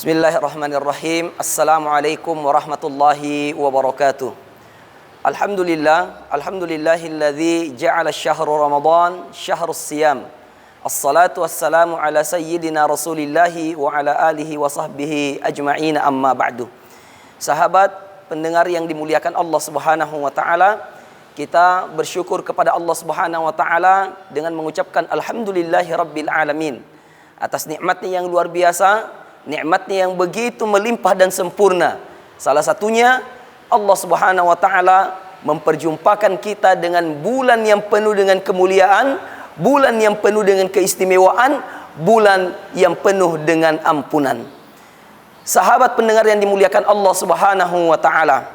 Bismillahirrahmanirrahim. Assalamualaikum warahmatullahi wabarakatuh. Alhamdulillahilladzi ja'ala syahru Ramadan syahrus siyam. Assalatu wassalamu ala sayyidina Rasulillahi wa ala alihi wa sahbihi ajma'in, amma ba'du. Sahabat pendengar yang dimuliakan Allah Subhanahu wa taala, kita bersyukur kepada Allah Subhanahu wa taala dengan mengucapkan alhamdulillahi rabbil alamin atas nikmatnya yang luar biasa, nikmatnya yang begitu melimpah dan sempurna. Salah satunya Allah Subhanahu wa taala memperjumpakan kita dengan bulan yang penuh dengan kemuliaan, bulan yang penuh dengan keistimewaan, bulan yang penuh dengan ampunan. Sahabat pendengar yang dimuliakan Allah Subhanahu wa taala,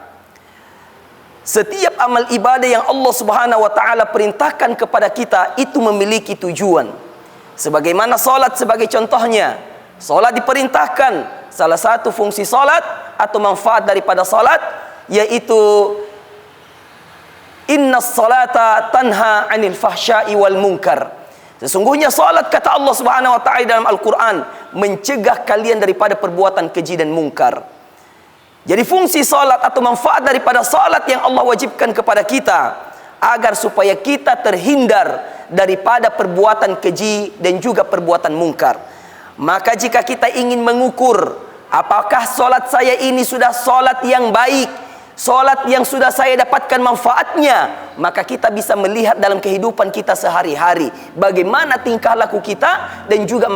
setiap amal ibadah yang Allah Subhanahu wa taala perintahkan kepada kita itu memiliki tujuan. Sebagaimana salat sebagai contohnya. Salat diperintahkan, salah satu fungsi salat atau manfaat daripada salat yaitu innas salata tanha 'anil fahsya'i wal munkar. Sesungguhnya salat, kata Allah Subhanahu wa taala dalam Al-Qur'an, mencegah kalian daripada perbuatan keji dan mungkar. Jadi fungsi salat atau manfaat daripada salat yang Allah wajibkan kepada kita agar supaya kita terhindar daripada perbuatan keji dan juga perbuatan mungkar. Maka jika kita ingin mengukur apakah solat saya ini sudah solat yang baik, solat yang sudah saya dapatkan manfaatnya, maka kita bisa melihat dalam kehidupan kita sehari-hari bagaimana tingkah laku kita dan juga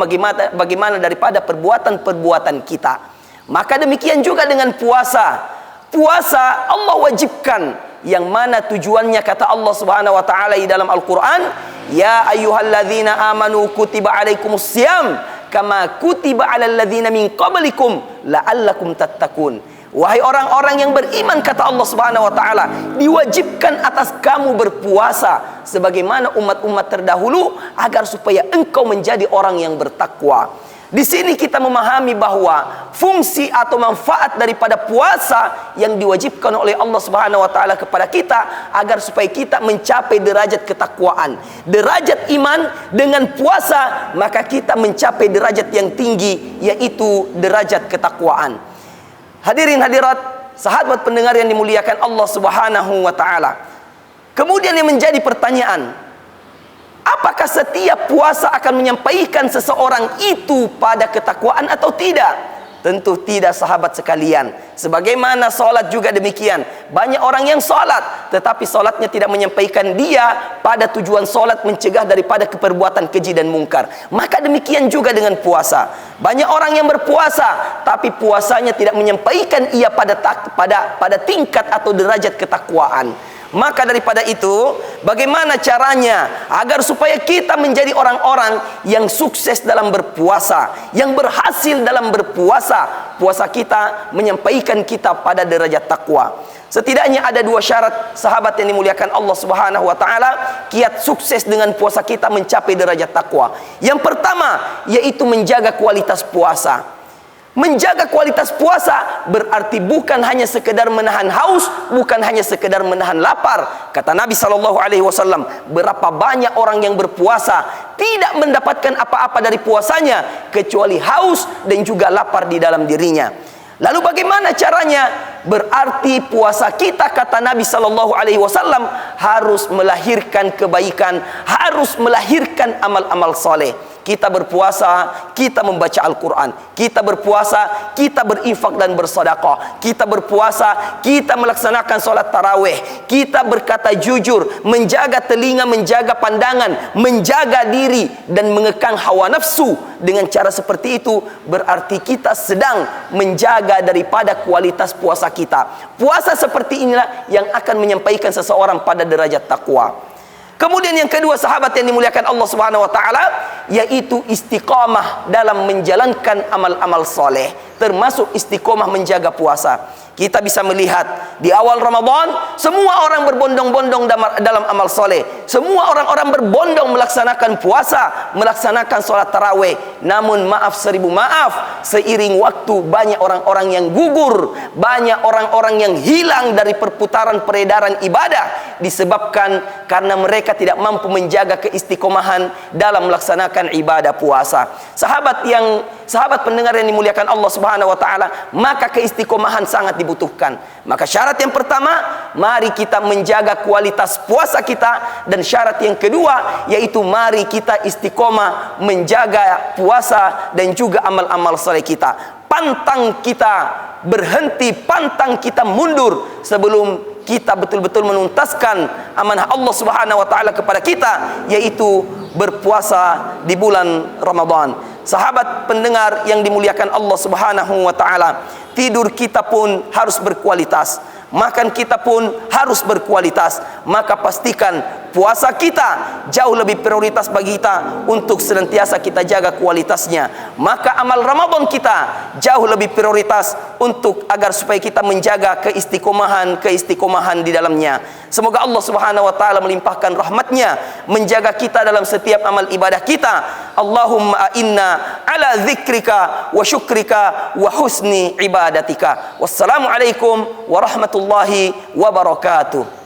bagaimana daripada perbuatan-perbuatan kita. Maka demikian juga dengan puasa. Puasa Allah wajibkan, yang mana tujuannya kata Allah Subhanahu wa taala di dalam Al-Qur'an, ya ayyuhalladzina amanu kutiba alaikumussyam kama kutiba 'alal ladzina min qablikum la'allakum tattaqun. Wahai orang-orang yang beriman, kata Allah Subhanahu wa taala, diwajibkan atas kamu berpuasa sebagaimana umat-umat terdahulu agar supaya engkau menjadi orang yang bertakwa. Di sini kita memahami bahwa fungsi atau manfaat daripada puasa yang diwajibkan oleh Allah Subhanahu wa taala kepada kita agar supaya kita mencapai derajat ketakwaan, derajat iman. Dengan puasa maka kita mencapai derajat yang tinggi, yaitu derajat ketakwaan. Hadirin hadirat, sahabat pendengar yang dimuliakan Allah Subhanahu wa taala. Kemudian yang menjadi pertanyaan, apakah setiap puasa akan menyampaikan seseorang itu pada ketakwaan atau tidak? Tentu tidak, sahabat sekalian. Sebagaimana solat juga demikian. Banyak orang yang solat, tetapi solatnya tidak menyampaikan dia pada tujuan solat mencegah daripada keperbuatan keji dan mungkar. Maka demikian juga dengan puasa. Banyak orang yang berpuasa, tapi puasanya tidak menyampaikan ia pada tingkat atau derajat ketakwaan. Maka daripada itu, bagaimana caranya agar supaya kita menjadi orang-orang yang sukses dalam berpuasa, yang berhasil dalam berpuasa? Puasa kita menyampaikan kita pada derajat takwa. Setidaknya ada dua syarat, sahabat yang dimuliakan Allah Subhanahu wa taala, kiat sukses dengan puasa kita mencapai derajat takwa. Yang pertama yaitu menjaga kualitas puasa. Menjaga kualitas puasa berarti bukan hanya sekedar menahan haus, bukan hanya sekedar menahan lapar. Kata Nabi SAW, berapa banyak orang yang berpuasa tidak mendapatkan apa-apa dari puasanya kecuali haus dan juga lapar di dalam dirinya. Lalu bagaimana caranya? Berarti puasa kita, kata Nabi SAW, harus melahirkan kebaikan, harus melahirkan amal-amal soleh. Kita berpuasa, kita membaca Al-Quran. Kita berpuasa, kita berinfak dan bersedekah. Kita berpuasa, kita melaksanakan sholat tarawih. Kita berkata jujur, menjaga telinga, menjaga pandangan, menjaga diri, dan mengekang hawa nafsu. Dengan cara seperti itu, berarti kita sedang menjaga daripada kualitas puasa kita. Puasa seperti inilah yang akan menyampaikan seseorang pada derajat takwa. Kemudian yang kedua, sahabat yang dimuliakan Allah Subhanahu wa taala, yaitu istiqamah dalam menjalankan amal-amal soleh, termasuk istiqamah menjaga puasa. Kita bisa melihat di awal Ramadan semua orang berbondong-bondong dalam amal soleh. Semua orang-orang berbondong melaksanakan puasa, melaksanakan sholat tarawih. Namun maaf seribu maaf, seiring waktu banyak orang-orang yang gugur, banyak orang-orang yang hilang dari perputaran peredaran ibadah, disebabkan karena mereka tidak mampu menjaga keistiqomahan dalam melaksanakan ibadah puasa. Sahabat pendengar yang dimuliakan Allah Subhanahu wa taala, maka keistiqomahan sangat dibutuhkan. Maka syarat yang pertama, mari kita menjaga kualitas puasa kita, dan syarat yang kedua yaitu mari kita istiqomah menjaga puasa dan juga amal-amal saleh kita. Pantang kita berhenti, pantang kita mundur sebelum kita betul-betul menuntaskan amanah Allah Subhanahu wa taala kepada kita, yaitu berpuasa di bulan Ramadan. Sahabat pendengar yang dimuliakan Allah Subhanahu wa taala, tidur kita pun harus berkualitas, makan kita pun harus berkualitas. Maka pastikan puasa kita jauh lebih prioritas bagi kita untuk senantiasa kita jaga kualitasnya. Maka amal Ramadan kita jauh lebih prioritas untuk agar supaya kita menjaga keistiqomahan di dalamnya. Semoga Allah Subhanahu wa taala melimpahkan rahmatnya, menjaga kita dalam setiap amal ibadah kita. Allahumma inna ala dzikrika wa syukrika wa husni ibadatika. Wassalamualaikum warahmatullahi wabarakatuh.